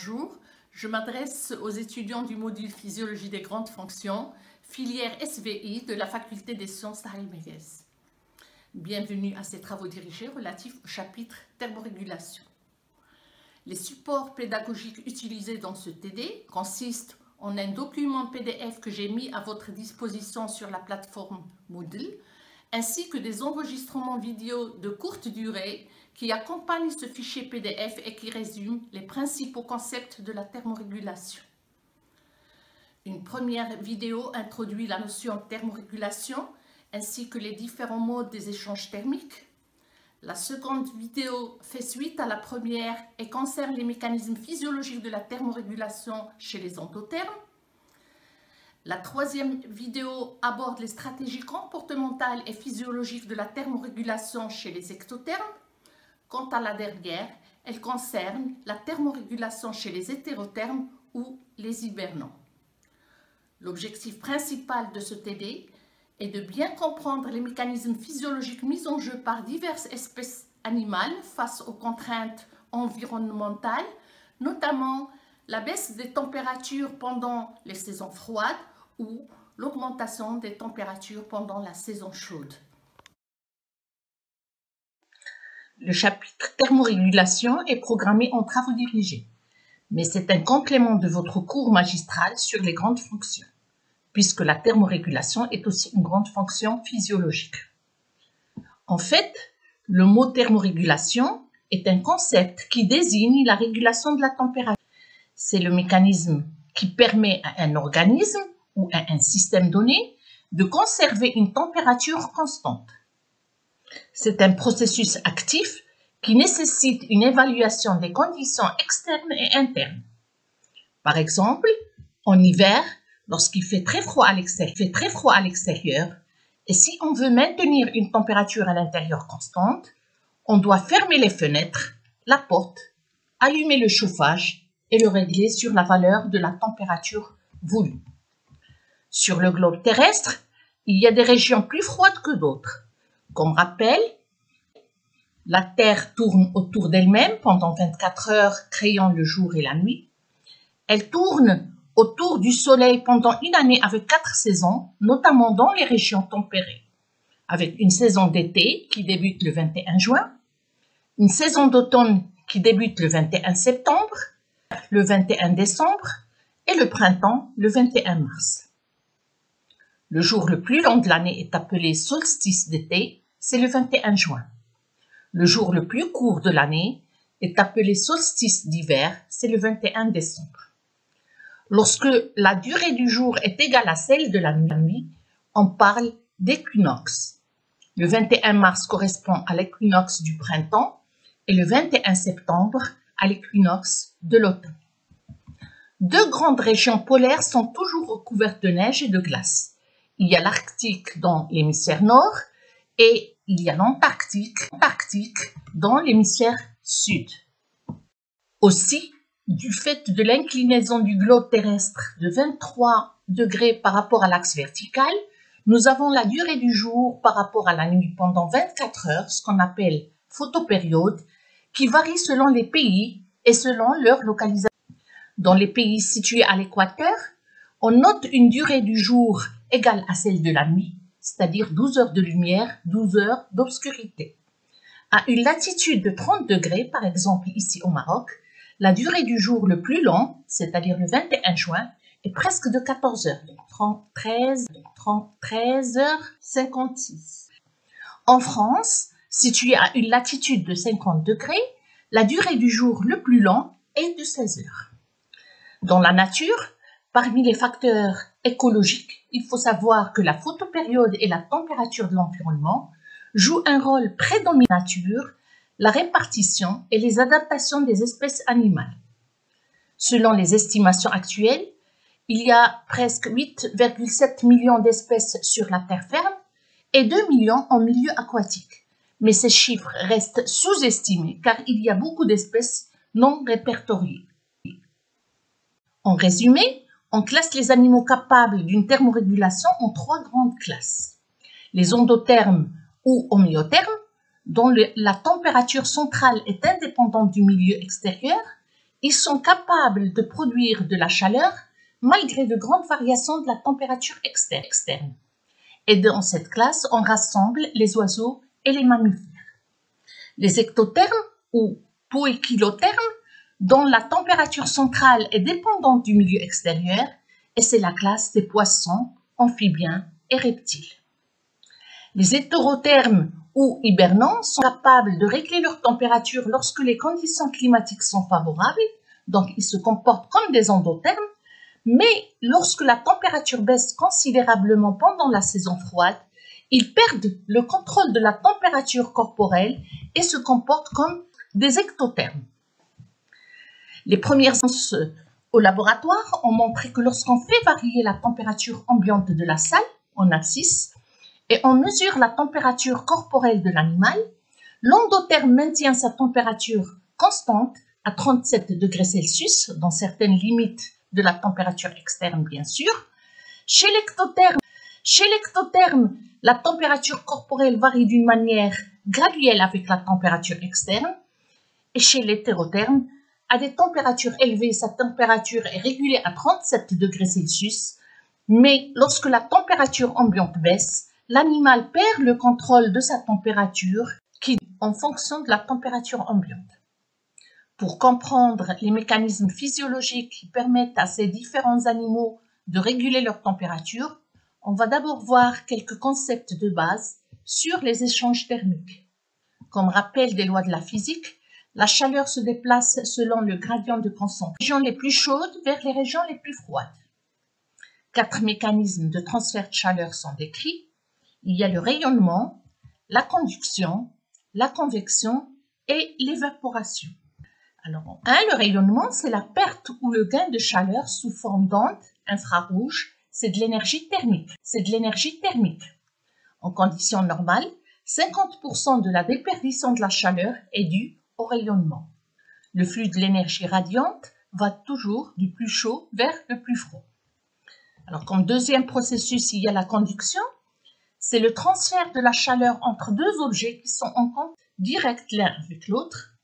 Bonjour, je m'adresse aux étudiants du module Physiologie des grandes fonctions, filière SVI de la Faculté des sciences Paris-Mézières. Bienvenue à ces travaux dirigés relatifs au chapitre thermorégulation. Les supports pédagogiques utilisés dans ce TD consistent en un document PDF que j'ai mis à votre disposition sur la plateforme Moodle, ainsi que des enregistrements vidéo de courte durée qui accompagnent ce fichier PDF et qui résument les principaux concepts de la thermorégulation. Une première vidéo introduit la notion de thermorégulation ainsi que les différents modes des échanges thermiques. La seconde vidéo fait suite à la première et concerne les mécanismes physiologiques de la thermorégulation chez les endothermes. La troisième vidéo aborde les stratégies comportementales et physiologiques de la thermorégulation chez les ectothermes. Quant à la dernière, elle concerne la thermorégulation chez les hétérothermes ou les hibernants. L'objectif principal de ce TD est de bien comprendre les mécanismes physiologiques mis en jeu par diverses espèces animales face aux contraintes environnementales, notamment la baisse des températures pendant les saisons froides ou l'augmentation des températures pendant la saison chaude. Le chapitre thermorégulation est programmé en travaux dirigés, mais c'est un complément de votre cours magistral sur les grandes fonctions, puisque la thermorégulation est aussi une grande fonction physiologique. En fait, le mot thermorégulation est un concept qui désigne la régulation de la température. C'est le mécanisme qui permet à un organisme ou à un système donné de conserver une température constante. C'est un processus actif qui nécessite une évaluation des conditions externes et internes. Par exemple, en hiver, lorsqu'il fait très froid à l'extérieur, et si on veut maintenir une température à l'intérieur constante, on doit fermer les fenêtres, la porte, allumer le chauffage et le régler sur la valeur de la température voulue. Sur le globe terrestre, il y a des régions plus froides que d'autres. Comme rappel, la Terre tourne autour d'elle-même pendant 24 heures, créant le jour et la nuit. Elle tourne autour du Soleil pendant une année avec 4 saisons, notamment dans les régions tempérées, avec une saison d'été qui débute le 21 juin, une saison d'automne qui débute le 21 septembre, le 21 décembre et le printemps le 21 mars. Le jour le plus long de l'année est appelé solstice d'été, c'est le 21 juin. Le jour le plus court de l'année est appelé solstice d'hiver, c'est le 21 décembre. Lorsque la durée du jour est égale à celle de la nuit, on parle d'équinoxe. Le 21 mars correspond à l'équinoxe du printemps et le 21 septembre à l'équinoxe de l'automne. Deux grandes régions polaires sont toujours recouvertes de neige et de glace. Il y a l'Arctique dans l'hémisphère nord et il y a l'Antarctique dans l'hémisphère sud. Aussi, du fait de l'inclinaison du globe terrestre de 23 degrés par rapport à l'axe vertical, nous avons la durée du jour par rapport à la nuit pendant 24 heures, ce qu'on appelle photopériode, qui varie selon les pays et selon leur localisation. Dans les pays situés à l'équateur, on note une durée du jour égale à celle de la nuit, c'est-à-dire 12 heures de lumière, 12 heures d'obscurité. À une latitude de 30 degrés, par exemple ici au Maroc, la durée du jour le plus long, c'est-à-dire le 21 juin, est presque de 14 heures, donc 13 heures 56. En France, située à une latitude de 50 degrés, la durée du jour le plus long est de 16 heures. Dans la nature, parmi les facteurs écologiques, il faut savoir que la photopériode et la température de l'environnement jouent un rôle prédominant dans la nature, la répartition et les adaptations des espèces animales. Selon les estimations actuelles, il y a presque 8,7 millions d'espèces sur la terre ferme et 2 millions en milieu aquatique. Mais ces chiffres restent sous-estimés car il y a beaucoup d'espèces non répertoriées. En résumé, on classe les animaux capables d'une thermorégulation en 3 grandes classes. Les endothermes ou homéothermes, dont la température centrale est indépendante du milieu extérieur Ils sont capables de produire de la chaleur malgré de grandes variations de la température externe. Et dans cette classe, on rassemble les oiseaux et les mammifères. Les ectothermes ou poikilothermes, dont la température centrale est dépendante du milieu extérieur, et c'est la classe des poissons, amphibiens et reptiles. Les hétérothermes ou hibernants sont capables de régler leur température lorsque les conditions climatiques sont favorables, donc ils se comportent comme des endothermes, mais lorsque la température baisse considérablement pendant la saison froide, ils perdent le contrôle de la température corporelle et se comportent comme des ectothermes. Les premières expériences au laboratoire ont montré que lorsqu'on fait varier la température ambiante de la salle en abscisse et on mesure la température corporelle de l'animal, l'endotherme maintient sa température constante à 37 degrés Celsius, dans certaines limites de la température externe bien sûr. Chez l'ectotherme, la température corporelle varie d'une manière graduelle avec la température externe. Et chez l'hétérotherme, à des températures élevées, sa température est régulée à 37 degrés Celsius, mais lorsque la température ambiante baisse, l'animal perd le contrôle de sa température en fonction de la température ambiante. Pour comprendre les mécanismes physiologiques qui permettent à ces différents animaux de réguler leur température, on va d'abord voir quelques concepts de base sur les échanges thermiques. Comme rappel des lois de la physique, la chaleur se déplace selon le gradient de concentration des régions les plus chaudes vers les régions les plus froides. 4 mécanismes de transfert de chaleur sont décrits. Il y a le rayonnement, la convection et l'évaporation. Alors, le rayonnement, c'est la perte ou le gain de chaleur sous forme d'ondes infrarouges. C'est de l'énergie thermique. En conditions normales, 50% de la déperdition de la chaleur est due au rayonnement. Le flux de l'énergie radiante va toujours du plus chaud vers le plus froid. Alors, comme deuxième processus, il y a la conduction. C'est le transfert de la chaleur entre deux objets qui sont en contact direct l'un avec l'autre.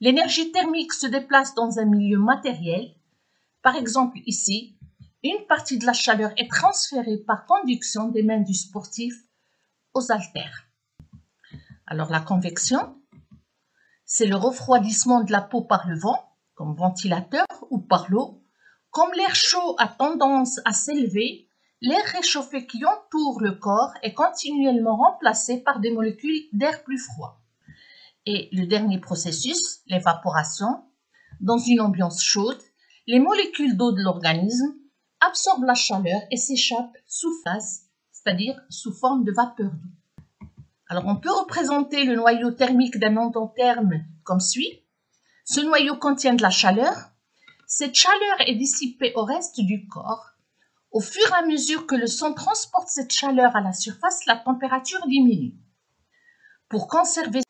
L'énergie thermique se déplace dans un milieu matériel. Par exemple, ici, une partie de la chaleur est transférée par conduction des mains du sportif aux haltères. Alors, la convection, c'est le refroidissement de la peau par le vent, comme ventilateur, ou par l'eau. Comme l'air chaud a tendance à s'élever, l'air réchauffé qui entoure le corps est continuellement remplacé par des molécules d'air plus froid. Et le dernier processus, l'évaporation, dans une ambiance chaude, les molécules d'eau de l'organisme absorbent la chaleur et s'échappent sous phase, c'est-à-dire sous forme de vapeur d'eau. Alors on peut représenter le noyau thermique d'un endotherme comme suit. Ce noyau contient de la chaleur. Cette chaleur est dissipée au reste du corps. Au fur et à mesure que le sang transporte cette chaleur à la surface, la température diminue. Pour conserver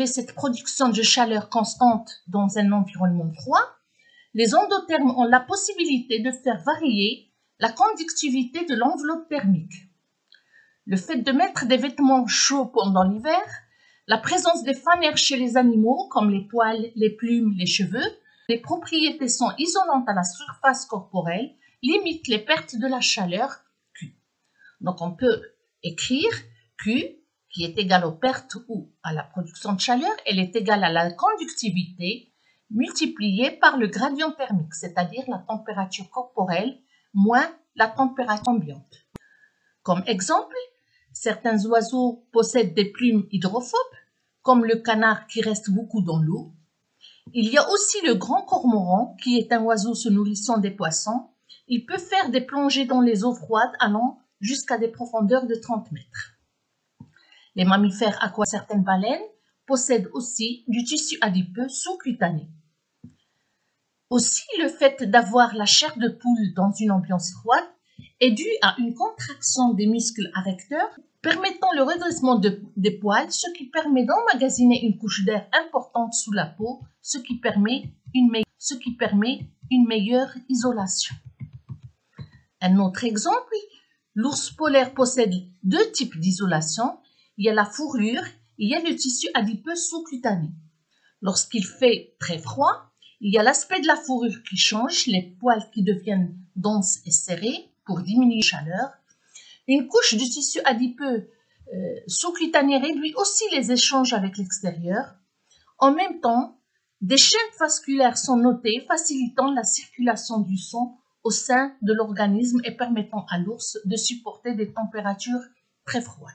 cette production de chaleur constante dans un environnement froid, les endothermes ont la possibilité de faire varier la conductivité de l'enveloppe thermique. Le fait de mettre des vêtements chauds pendant l'hiver, la présence des fanères chez les animaux, comme les poils, les plumes, les cheveux, les propriétés sont isolantes à la surface corporelle, limitent les pertes de la chaleur Q. Donc on peut écrire Q qui est égale aux pertes ou à la production de chaleur, elle est égale à la conductivité multipliée par le gradient thermique, c'est-à-dire la température corporelle moins la température ambiante. Comme exemple, certains oiseaux possèdent des plumes hydrophobes, comme le canard qui reste beaucoup dans l'eau. Il y a aussi le grand cormoran, qui est un oiseau se nourrissant des poissons. Il peut faire des plongées dans les eaux froides allant jusqu'à des profondeurs de 30 mètres. Les mammifères aquatiques, certaines baleines, possèdent aussi du tissu adipeux sous-cutané. Aussi, le fait d'avoir la chair de poule dans une ambiance froide est dû à une contraction des muscles arrecteurs permettant le redressement des poils, ce qui permet d'emmagasiner une couche d'air importante sous la peau, ce qui permet une meilleure isolation. Un autre exemple, l'ours polaire possède deux types d'isolation. Il y a la fourrure et il y a le tissu adipeux sous-cutané. Lorsqu'il fait très froid, Il y a l'aspect de la fourrure qui change, les poils qui deviennent denses et serrés pour diminuer la chaleur. Une couche de tissu adipeux sous-cutané réduit aussi les échanges avec l'extérieur. En même temps, des chaînes vasculaires sont notées, facilitant la circulation du sang au sein de l'organisme et permettant à l'ours de supporter des températures très froides.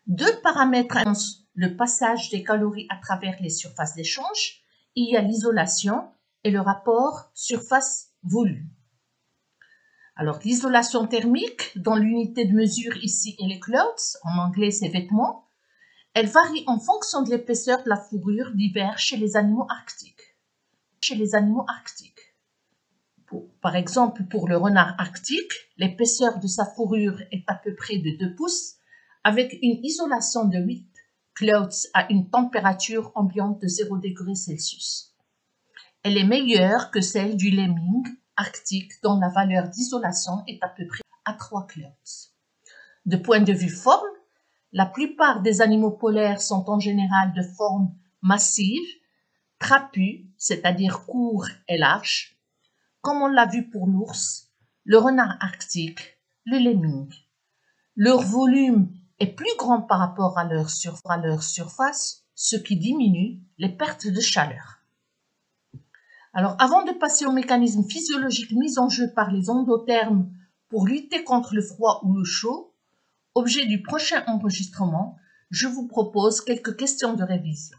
Deux paramètres annoncent le passage des calories à travers les surfaces d'échange. Il y a l'isolation et le rapport surface-volume. Alors, l'isolation thermique, dont l'unité de mesure ici est les clothes, en anglais c'est vêtements, elle varie en fonction de l'épaisseur de la fourrure d'hiver chez les animaux arctiques. Par exemple, pour le renard arctique, l'épaisseur de sa fourrure est à peu près de 2 pouces, avec une isolation de 8 clothes à une température ambiante de 0 degré Celsius. Elle est meilleure que celle du lemming arctique, dont la valeur d'isolation est à peu près à 3 clothes. De point de vue forme, la plupart des animaux polaires sont en général de forme massive, trapue, c'est-à-dire court et large, comme on l'a vu pour l'ours, le renard arctique, le lemming. Leur volume est plus grand par rapport à leur surface, ce qui diminue les pertes de chaleur. Alors, avant de passer aux mécanismes physiologiques mis en jeu par les endothermes pour lutter contre le froid ou le chaud, objet du prochain enregistrement, je vous propose quelques questions de révision.